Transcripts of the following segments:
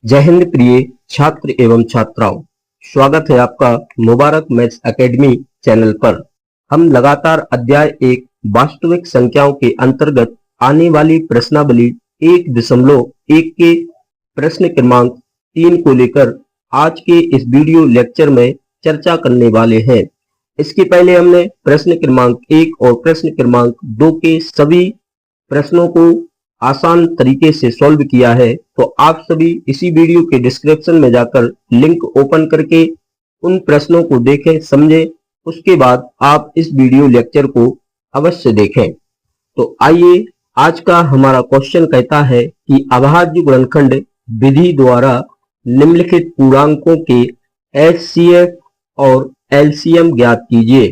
जय हिंद प्रिय छात्र एवं छात्राओं, स्वागत है आपका मुबारक मैथ्स एकेडमी चैनल पर। हम लगातार अध्याय 1 वास्तविक संख्याओं के अंतर्गत आने वाली प्रश्नावली 1.1 के प्रश्न क्रमांक 3 को लेकर आज के इस वीडियो लेक्चर में चर्चा करने वाले हैं। इसके पहले हमने प्रश्न क्रमांक 1 और प्रश्न क्रमांक 2 के सभी प्रश्नों को आसान तरीके से सॉल्व किया है, तो आप सभी इसी वीडियो के डिस्क्रिप्शन में जाकर लिंक ओपन करके उन प्रश्नों को देखें, समझें। उसके बाद आप इस वीडियो लेक्चर को अवश्य देखें। तो आइए, आज का हमारा क्वेश्चन कहता है कि अभाज्य गुणनखंड विधि द्वारा निम्नलिखित पूर्णांकों के एचसीएफ और एलसीएम ज्ञात कीजिए।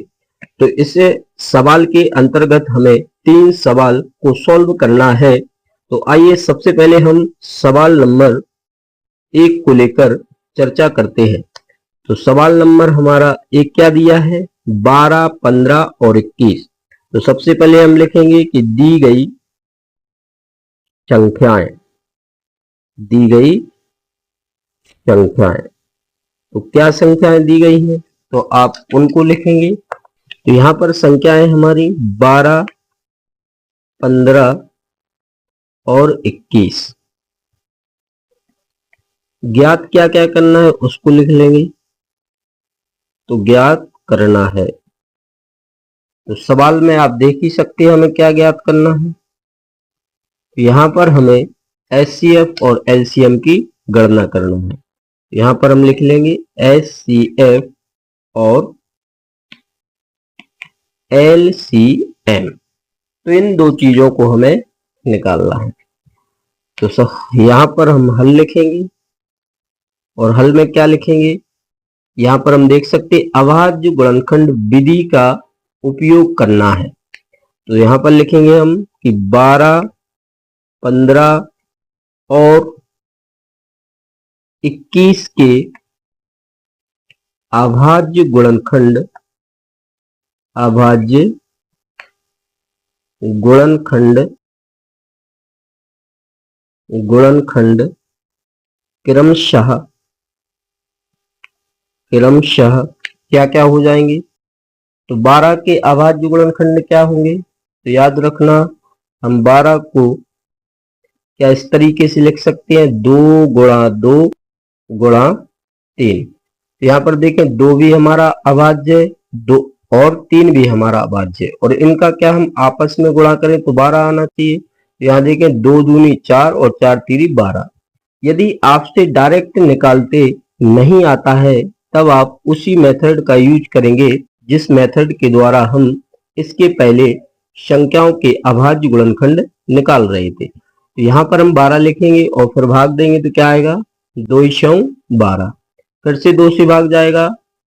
तो इसे सवाल के अंतर्गत हमें 3 सवाल को सॉल्व करना है। तो आइए सबसे पहले हम सवाल नंबर 1 को लेकर चर्चा करते हैं। तो सवाल नंबर हमारा 1 क्या दिया है? 12, 15 और 21। तो सबसे पहले हम लिखेंगे कि दी गई संख्याएं, तो क्या संख्याएं दी गई हैं, तो आप उनको लिखेंगे। तो यहां पर संख्याएं हमारी 12, 15 और 21। ज्ञात क्या क्या करना है उसको लिख लेंगे। तो ज्ञात करना है, तो सवाल में आप देख ही सकते हैं हमें क्या ज्ञात करना है। तो यहां पर हमें एचसीएफ और एलसीएम की गणना करना है। यहां पर हम लिख लेंगे एचसीएफ और एलसीएम। तो इन दो चीजों को हमें निकालना है। तो यहां पर हम हल लिखेंगे, और हल में क्या लिखेंगे? यहां पर हम देख सकते अभाज्य गुणनखंड विधि का उपयोग करना है। तो यहां पर लिखेंगे हम कि 12, 15 और 21 के अभाज्य गुणनखंड क्रमशः क्या क्या हो जाएंगे। तो 12 के अभाज्य गुणनखंड क्या होंगे? तो याद रखना, हम 12 को क्या इस तरीके से लिख सकते हैं, 2 गुणा 2 गुणा 3। तो यहाँ पर देखें 2 भी हमारा अभाज्य है, 2 और 3 भी हमारा अभाज्य है, और इनका क्या हम आपस में गुणा करें तो 12 आना चाहिए। यहाँ देखें 2 दूनी 4 और 4 तीरी 12। यदि आपसे डायरेक्ट निकालते नहीं आता है तब आप उसी मेथड का यूज करेंगे जिस मेथड के द्वारा हम इसके पहले संख्याओं के अभाज्य गुणनखंड निकाल रहे थे। तो यहाँ पर हम 12 लिखेंगे और फिर भाग देंगे तो क्या आएगा, 2 × 12। फिर से 2 से भाग जाएगा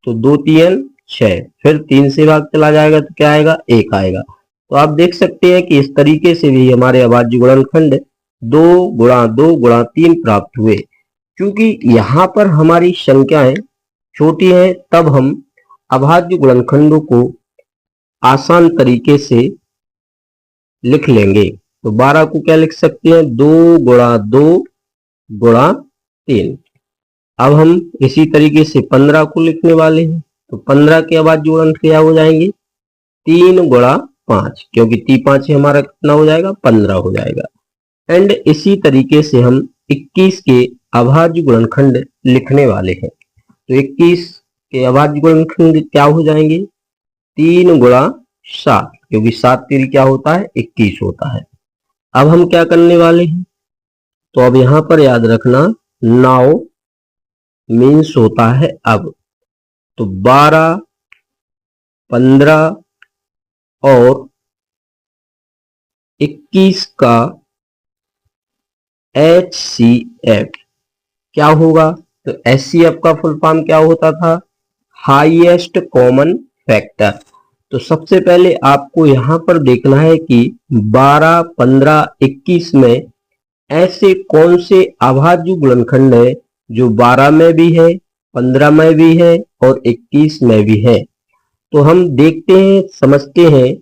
तो 2 × 3 = 6। फिर 3 से भाग चला जाएगा तो क्या आएगा, 1 आएगा। तो आप देख सकते हैं कि इस तरीके से भी हमारे अभाज्य गुणनखंड 2 गुणा 2 गुणा 3 प्राप्त हुए। क्योंकि यहाँ पर हमारी संख्याएं छोटी हैं, तब हम अभाज्य गुणनखंडों को आसान तरीके से लिख लेंगे। तो 12 को क्या लिख सकते हैं, 2 गुणा 2 गुणा 3। अब हम इसी तरीके से 15 को लिखने वाले हैं। तो 15 के अभाज्य गुणनखंड क्या हो जाएंगे, 3 गुणा 5, क्योंकि 3 5 हमारा कितना हो जाएगा, 15 हो जाएगा। एंड इसी तरीके से हम 21 के अभाज्य गुणनखंड लिखने वाले हैं। तो 21 के अभाज्य गुणनखंड क्या हो जाएंगे, 3 गुणा 7, क्योंकि 7 3 क्या होता है, 21 होता है। अब हम क्या करने वाले हैं, तो अब यहां पर याद रखना, नाउ मीन्स होता है अब। तो 12, 15 और 21 का HCF क्या होगा? तो HCF का फुल फॉर्म क्या होता था, हाईएस्ट कॉमन फैक्टर। तो सबसे पहले आपको यहां पर देखना है कि 12, 15, 21 में ऐसे कौन से अभाज्य गुणनखंड है जो 12 में भी है, 15 में भी है और 21 में भी है। तो हम देखते हैं, समझते हैं,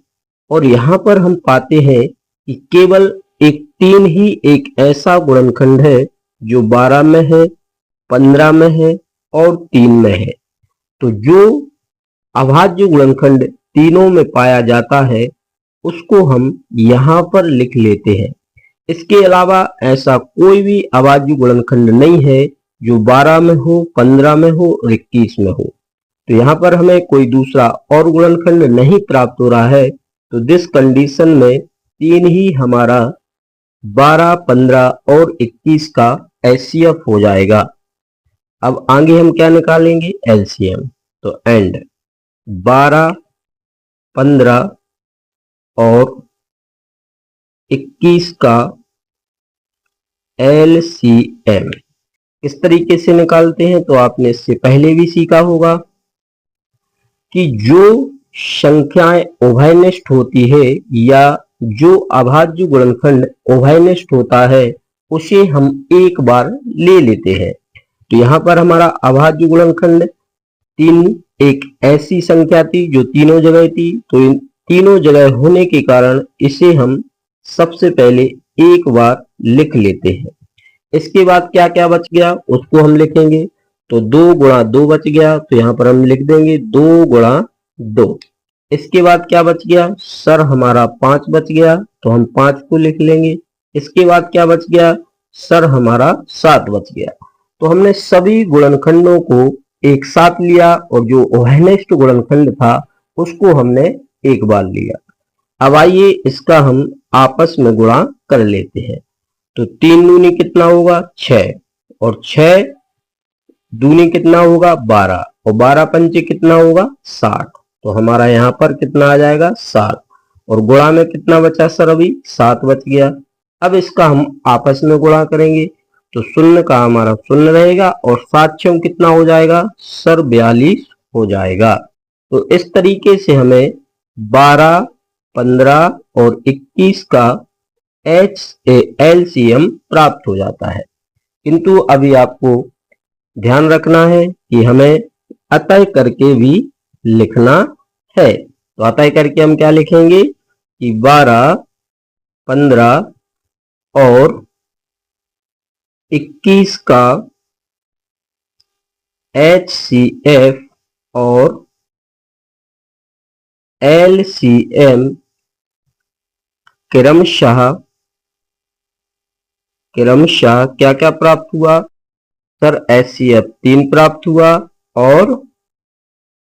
और यहां पर हम पाते हैं कि केवल एक 3 ही एक ऐसा गुणनखंड है जो 12 में है, 15 में है और 3 में है। तो जो अभाज्य गुणनखंड तीनों में पाया जाता है उसको हम यहाँ पर लिख लेते हैं। इसके अलावा ऐसा कोई भी अभाज्य गुणनखंड नहीं है जो 12 में हो, 15 में हो और 21 में हो। तो यहाँ पर हमें कोई दूसरा और गुणनखंड नहीं प्राप्त हो रहा है। तो दिस कंडीशन में 3 ही हमारा 12, 15 और 21 का एचसीएफ हो जाएगा। अब आगे हम क्या निकालेंगे? एलसीएम। तो एंड 12, 15 और 21 का एलसीएम इस तरीके से निकालते हैं। तो आपने इससे पहले भी सीखा होगा कि जो संख्याएं उभयनिष्ठ होती है या जो अभाज्य गुणनखंड उभयनिष्ठ होता है उसे हम एक बार ले लेते हैं। तो यहाँ पर हमारा अभाज्य गुणनखंड 3 एक ऐसी संख्या थी जो तीनों जगह थी। तो इन तीनों जगह होने के कारण इसे हम सबसे पहले एक बार लिख लेते हैं। इसके बाद क्या क्या बच गया उसको हम लिखेंगे। तो 2 गुणा 2 बच गया, तो यहाँ पर हम लिख देंगे 2 गुणा 2। इसके बाद क्या बच गया? सर हमारा 5 बच गया, तो हम 5 को लिख लेंगे। इसके बाद क्या बच गया? सर हमारा 7 बच गया। तो हमने सभी गुणनखंडों को एक साथ लिया और जो उभयनिष्ठ गुणनखंड था उसको हमने एक बार लिया। अब आइए इसका हम आपस में गुणा कर लेते हैं। तो 3 दूनी कितना होगा? 6 और 6 दूनी कितना होगा? 12 और 12 पंचे कितना होगा? 60। तो हमारा यहाँ पर कितना आ जाएगा? 7 और गुणा में कितना बचा सर? अभी 7 बच गया। अब इसका हम आपस में गुणा करेंगे तो शून्य का हमारा शून्य रहेगा और 7 6 कितना हो जाएगा सर? 42 हो जाएगा। तो इस तरीके से हमें 12, 15 और 21 का एलसीएम प्राप्त हो जाता है। किंतु अभी आपको ध्यान रखना है कि हमें अतः करके भी लिखना है। तो अतः करके हम क्या लिखेंगे कि 12, 15 और 21 का एचसीएफ और एलसीएम क्रमशः क्या क्या प्राप्त हुआ सर? एचसीएफ 3 प्राप्त हुआ और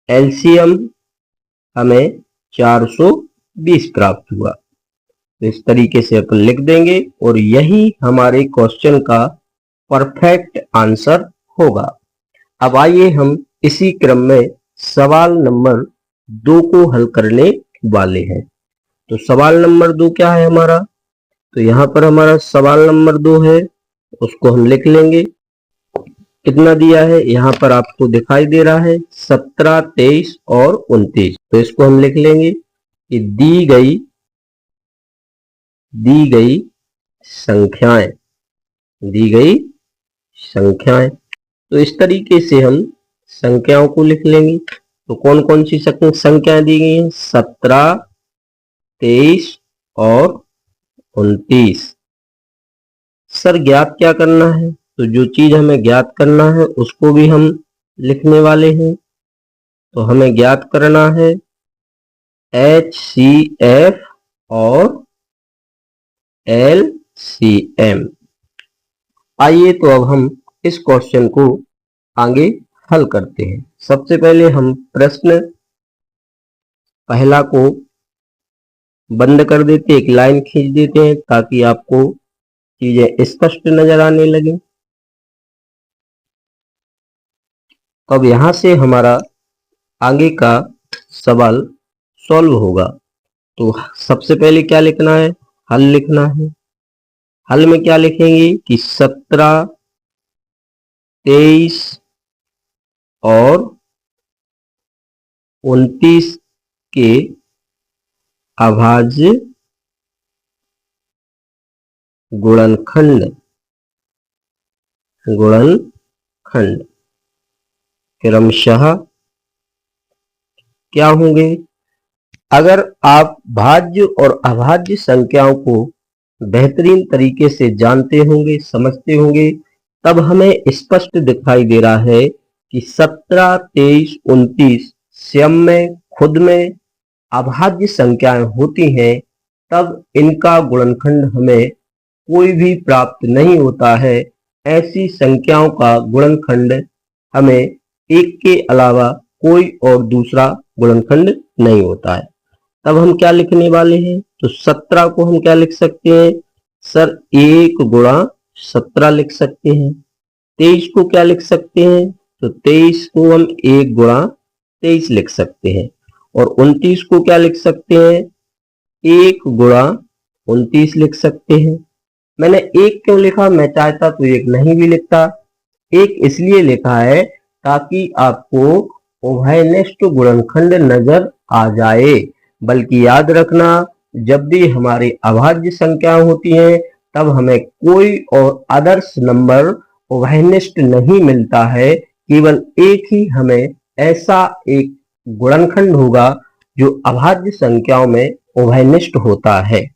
एलसीएम हमें 420 प्राप्त हुआ। तो इस तरीके से अपन लिख देंगे और यही हमारे क्वेश्चन का परफेक्ट आंसर होगा। अब आइए हम इसी क्रम में सवाल नंबर 2 को हल करने वाले हैं। तो सवाल नंबर 2 क्या है हमारा? तो यहाँ पर हमारा सवाल नंबर 2 है, उसको हम लिख लेंगे। कितना दिया है यहाँ पर आपको दिखाई दे रहा है 17, 23 और 29। तो इसको हम लिख लेंगे कि दी गई संख्याएं। तो इस तरीके से हम संख्याओं को लिख लेंगे। तो कौन कौन सी संख्याएं दी गई हैं? 17, 23 और 29। सर ज्ञात क्या करना है? तो जो चीज हमें ज्ञात करना है उसको भी हम लिखने वाले हैं। तो हमें ज्ञात करना है एचसीएफ और एलसीएम। आइए तो अब हम इस क्वेश्चन को आगे हल करते हैं। सबसे पहले हम प्रश्न पहला को बंद कर देते, एक लाइन खींच देते हैं ताकि आपको चीजें स्पष्ट नजर आने लगे। अब यहां से हमारा आगे का सवाल सॉल्व होगा। तो सबसे पहले क्या लिखना है? हल लिखना है। हल में क्या लिखेंगे कि 17, 23 और 29 के अभाज्य गुणनखंड क्रमशः क्या होंगे? अगर आप भाज्य और अभाज्य संख्याओं को बेहतरीन तरीके से जानते होंगे, समझते होंगे, तब हमें स्पष्ट दिखाई दे रहा है कि 17, 23, 29 स्वयं में खुद में अभाज्य संख्याएं होती हैं, तब इनका गुणनखंड हमें कोई भी प्राप्त नहीं होता है। ऐसी संख्याओं का गुणनखंड हमें एक के अलावा कोई और दूसरा गुणनखंड नहीं होता है। तब हम क्या लिखने वाले हैं? तो 17 को हम क्या लिख सकते हैं सर? 1 गुणा 17 लिख सकते हैं। 23 को क्या लिख सकते हैं? तो 23 को हम 1 गुणा 23 लिख सकते हैं। और 29 को क्या लिख सकते हैं? 1 गुणा 29 लिख सकते हैं। मैंने 1 क्यों लिखा? मैं चाहता तो 1 नहीं भी लिखता। 1 इसलिए लिखा है ताकि आपको उभयनिष्ठ गुणनखंड नजर आ जाए। बल्कि याद रखना, जब भी हमारी अभाज्य संख्या होती है तब हमें कोई और आदर्श नंबर उभयनिष्ठ नहीं मिलता है। केवल एक ही हमें ऐसा एक गुणनखंड होगा जो अभाज्य संख्याओं में उभयनिष्ठ होता है।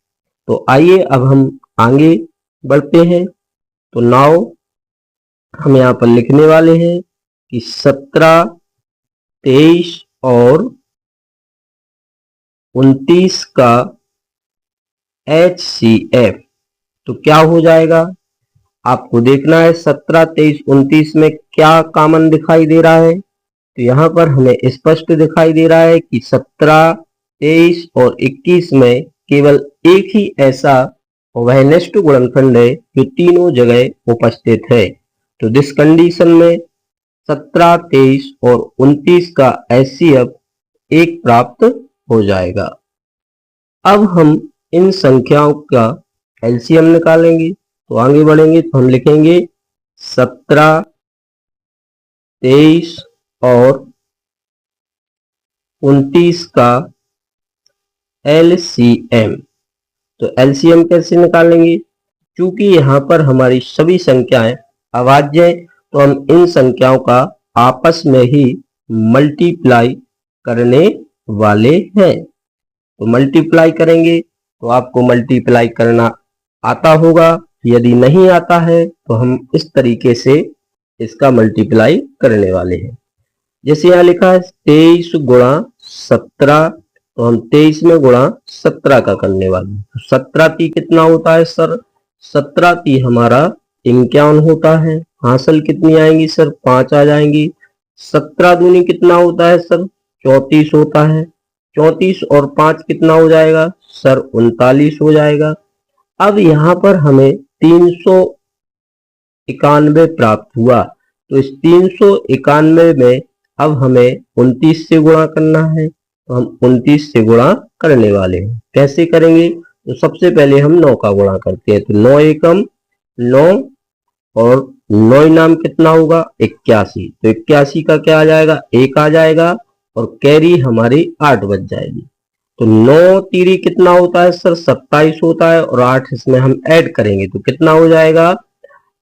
तो आइए अब हम आगे बढ़ते हैं। तो नाउ हम यहाँ पर लिखने वाले हैं कि 17, 23 और 29 का HCF तो क्या हो जाएगा? आपको देखना है 17, 23, 29 में क्या कॉमन दिखाई दे रहा है। तो यहाँ पर हमें स्पष्ट दिखाई दे रहा है कि 17, 23 और 21 में केवल एक ही ऐसा उभयनिष्ठ गुणनखंड है जो तीनों जगह उपस्थित है। तो दिस कंडीशन में 17, 23 और 29 का HCF 1 प्राप्त हो जाएगा। अब हम इन संख्याओं का एलसीएम निकालेंगे। तो आगे बढ़ेंगे तो हम लिखेंगे 17, 23 और 29 का LCM। तो LCM कैसे निकालेंगे? क्योंकि यहाँ पर हमारी सभी संख्याएं अभाज्य हैं, तो हम इन संख्याओं का आपस में ही मल्टीप्लाई करने वाले हैं। तो मल्टीप्लाई करेंगे तो आपको मल्टीप्लाई करना आता होगा। यदि नहीं आता है तो हम इस तरीके से इसका मल्टीप्लाई करने वाले हैं। जैसे यहाँ लिखा है 23 गुणा 17, तो हम 23 में गुणा 17 का करने वाले हैं। 17 ती कितना होता है सर? 17 ती हमारा 51 होता है। हासिल कितनी आएंगी सर? 5 आ जाएंगी। 17 दूनी कितना होता है सर? 34 होता है। 34 और 5 कितना हो जाएगा सर? 39 हो जाएगा। अब यहाँ पर हमें 391 प्राप्त हुआ। तो इस 391 में अब हमें 29 से गुणा करना है। तो हम 29 से गुणा करने वाले हैं। कैसे करेंगे? तो सबसे पहले हम 9 का गुणा करते हैं। तो 9 एकम 9 और 9 नाम कितना होगा? 81। तो 81 का क्या आ जाएगा? 1 आ जाएगा और कैरी हमारी 8 बच जाएगी। तो 9 तीरी कितना होता है सर? 27 होता है और 8 इसमें हम ऐड करेंगे तो कितना हो जाएगा?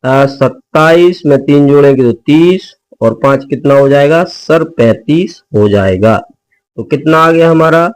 27 में 3 जोड़ेंगे तो 30 और 5 कितना हो जाएगा सर? 35 हो जाएगा। तो कितना आ गया हमारा?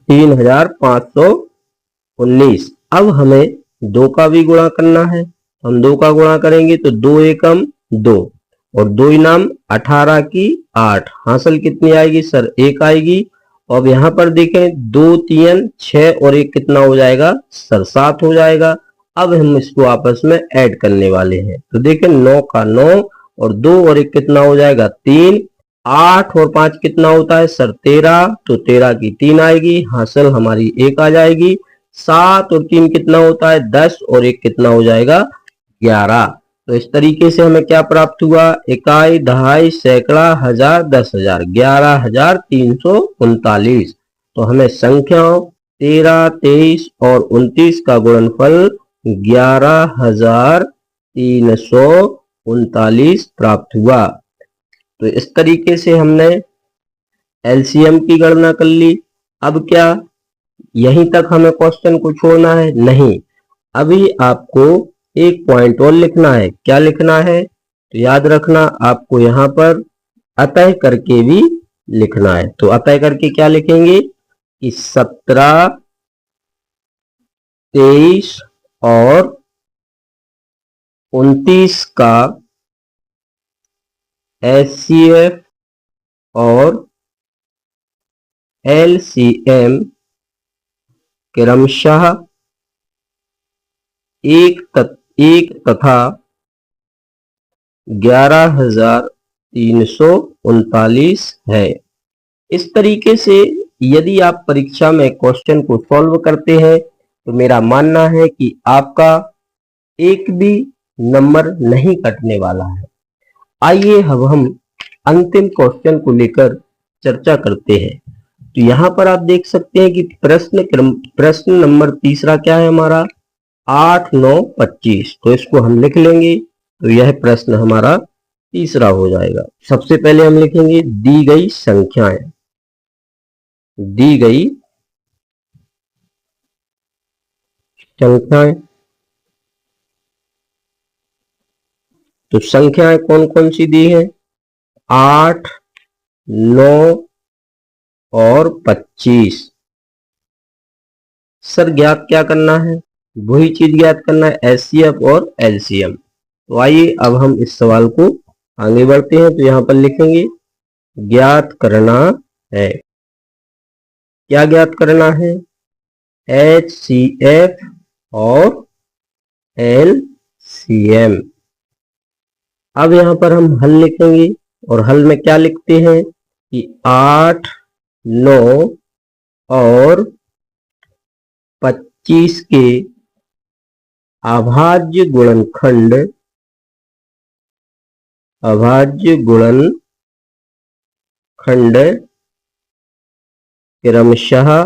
3519। अब हमें 2 का भी गुणा करना है। हम 2 का गुणा करेंगे तो 2 एकम 2 और 2 नाम 18 की 8। हासिल कितनी आएगी सर? 1 आएगी। अब यहाँ पर देखें 2 3 6 और 1 कितना हो जाएगा सर? 7 हो जाएगा। अब हम इसको आपस में ऐड करने वाले हैं। तो देखें 9 का 9 और 2 और 1 कितना हो जाएगा? 3। 8 और 5 कितना होता है सर? 13। तो 13 की 3 आएगी। हासिल हमारी 1 आ जाएगी। 7 और 3 कितना होता है? 10 और 1 कितना हो जाएगा? 11। तो इस तरीके से हमें क्या प्राप्त हुआ? इकाई, दहाई, सैकड़ा, हजार, 10,000, 11,339। तो हमें संख्याओं 13, 23 और 29 का गुणनफल 11,339 प्राप्त हुआ। तो इस तरीके से हमने एलसीएम की गणना कर ली। अब क्या यहीं तक हमें क्वेश्चन को छोड़ना है? नहीं, अभी आपको एक पॉइंट और लिखना है। क्या लिखना है? तो याद रखना, आपको यहाँ पर अतः करके भी लिखना है। तो अतः करके क्या लिखेंगे कि 17, 23 और 29 का HCF और LCM क्रमशः एक तथा 11,339 है। इस तरीके से यदि आप परीक्षा में क्वेश्चन को सॉल्व करते हैं तो मेरा मानना है कि आपका एक भी नंबर नहीं कटने वाला है। आइए अब हम अंतिम क्वेश्चन को लेकर चर्चा करते हैं। तो यहाँ पर आप देख सकते हैं कि प्रश्न नंबर तीसरा क्या है हमारा, 8, 9, 25। तो इसको हम लिख लेंगे तो यह प्रश्न हमारा तीसरा हो जाएगा। सबसे पहले हम लिखेंगे दी गई संख्याएं। दी गई संख्याएं, तो संख्याएं कौन कौन सी दी है, 8, 9 और 25। सर ज्ञात क्या करना है, वही चीज ज्ञात करना है, एचसीएफ और एलसीएम। तो आइए अब हम इस सवाल को आगे बढ़ते हैं। तो यहां पर लिखेंगे ज्ञात करना है। क्या ज्ञात करना है, एचसीएफ और एलसीएम। अब यहां पर हम हल लिखेंगे और हल में क्या लिखते हैं कि 8, 9 और 25 के अभाज्य गुणनखंड क्रमशः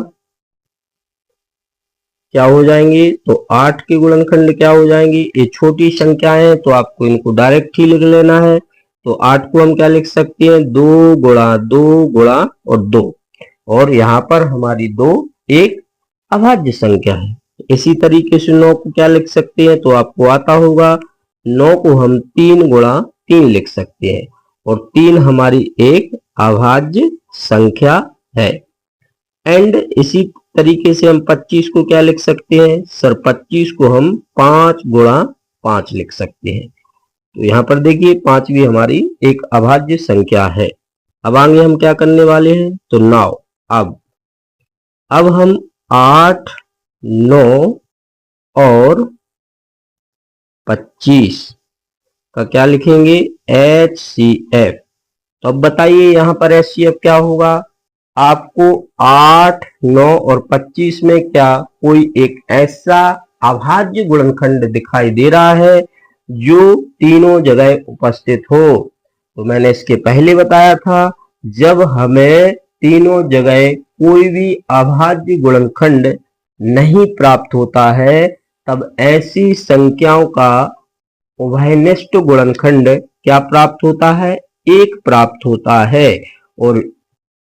क्या हो जाएंगे, तो 8 के गुणनखंड क्या हो जाएंगे, ये छोटी संख्याएं हैं तो आपको इनको डायरेक्ट ही लिख लेना है। तो 8 को हम क्या लिख सकते हैं, 2 गुणा 2 गुणा और 2, और यहाँ पर हमारी 2 एक अभाज्य संख्या है। इसी तरीके से 9 को क्या लिख सकते हैं, तो आपको आता होगा 9 को हम 3 गुणा 3 लिख सकते हैं, और 3 हमारी एक अभाज्य संख्या है। एंड इसी तरीके से हम 25 को क्या लिख सकते हैं, सर 25 को हम 5 गुणा 5 लिख सकते हैं। तो यहाँ पर देखिए 5 भी हमारी एक अभाज्य संख्या है। अब आगे हम क्या करने वाले हैं, तो 9। अब हम 8, 9 और 25 का क्या लिखेंगे, HCF। तो अब बताइए यहाँ पर HCF क्या होगा, आपको 8, 9 और 25 में क्या कोई एक ऐसा अभाज्य गुणनखंड दिखाई दे रहा है जो तीनों जगह उपस्थित हो। तो मैंने इसके पहले बताया था, जब हमें तीनों जगह कोई भी अभाज्य गुणनखंड नहीं प्राप्त होता है तब ऐसी संख्याओं का उभयनिष्ठ गुणनखंड क्या प्राप्त होता है, एक प्राप्त होता है। और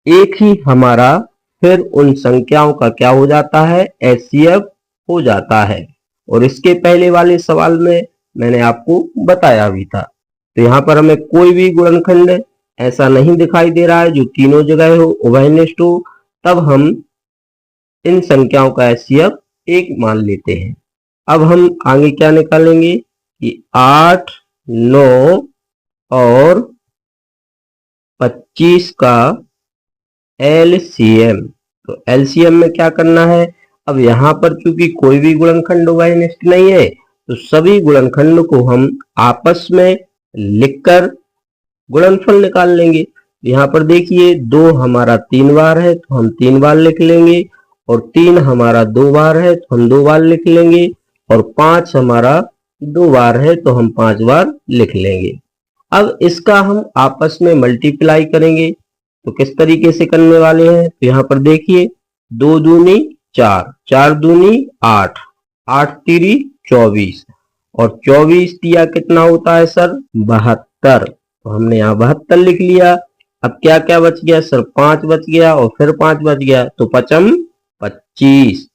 एक ही हमारा फिर उन संख्याओं का क्या हो जाता है, HCF हो जाता है। और इसके पहले वाले सवाल में मैंने आपको बताया भी था। तो यहाँ पर हमें कोई भी गुणनखंड ऐसा नहीं दिखाई दे रहा है जो तीनों जगह हो, उभयनिष्ठ हो, तब हम इन संख्याओं का HCF एक मान लेते हैं। अब हम आगे क्या निकालेंगे कि 8, 9 और 25 का LCM। तो LCM में क्या करना है, अब यहाँ पर चूंकि कोई भी गुणनखंड उभयनिष्ठ नहीं है तो सभी गुणनखंड को हम आपस में लिखकर गुणनफल निकाल लेंगे। यहाँ पर देखिए 2 हमारा 3 बार है तो हम 3 बार लिख लेंगे, और 3 हमारा 2 बार है तो हम 2 बार लिख लेंगे, और 5 हमारा 2 बार है तो हम 5 बार लिख लेंगे। अब इसका हम आपस में मल्टीप्लाई करेंगे तो किस तरीके से करने वाले हैं, तो यहाँ पर देखिए 2 दूनी 4, 4 दूनी 8, 8 तीरी 24, और 24 दिया कितना होता है सर, 72। तो हमने यहाँ 72 लिख लिया। अब क्या क्या बच गया सर, 5 बच गया और फिर 5 बच गया, तो 5 25।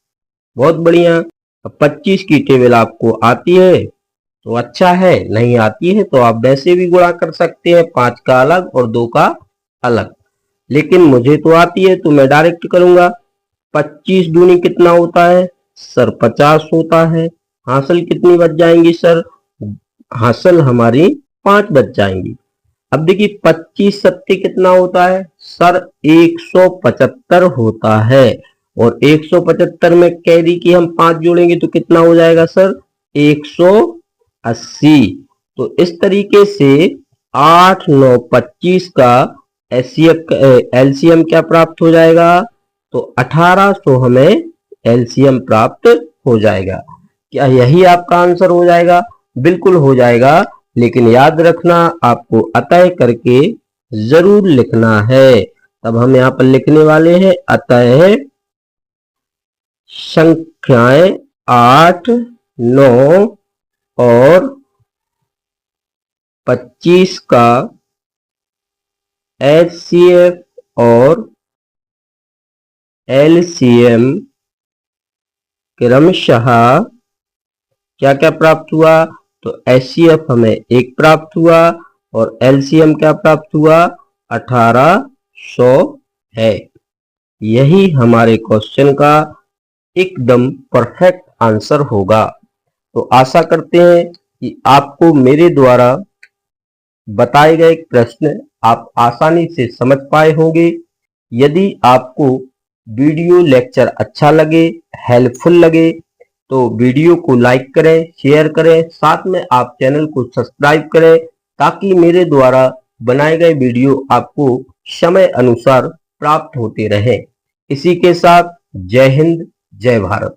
बहुत बढ़िया। अब 25 की टेबल आपको आती है तो अच्छा है, नहीं आती है तो आप वैसे भी गुणा कर सकते हैं, 5 का अलग और 2 का अलग। लेकिन मुझे तो आती है तो मैं डायरेक्ट करूंगा। 25 दूनी कितना होता है सर, 50 होता है। हासिल कितनी बच जाएंगी सर, हासिल हमारी 5 बच जाएंगी। अब देखिए 25 सत्ते कितना होता है सर, 175 होता है। और 175 में कैरी की हम 5 जोड़ेंगे तो कितना हो जाएगा सर, 180। तो इस तरीके से 8 9 25 का एलसीएम क्या प्राप्त हो जाएगा, तो 1800 हमें एलसीएम प्राप्त हो जाएगा। क्या यही आपका आंसर हो जाएगा? बिल्कुल हो जाएगा, लेकिन याद रखना आपको अतः करके जरूर लिखना है। तब हम यहाँ पर लिखने वाले हैं अतः संख्याएं 8 9 और 25 का एचसीएफ और एलसीएम क्रमशः क्या क्या प्राप्त हुआ, तो एचसीएफ हमें 1 प्राप्त हुआ और एलसीएम क्या प्राप्त हुआ, 1800 है। यही हमारे क्वेश्चन का एकदम परफेक्ट आंसर होगा। तो आशा करते हैं कि आपको मेरे द्वारा बताए गए प्रश्न आप आसानी से समझ पाए होंगे। यदि आपको वीडियो लेक्चर अच्छा लगे, हेल्पफुल लगे, तो वीडियो को लाइक करें, शेयर करें, साथ में आप चैनल को सब्सक्राइब करें, ताकि मेरे द्वारा बनाए गए वीडियो आपको समय अनुसार प्राप्त होते रहें। इसी के साथ जय हिंद, जय भारत।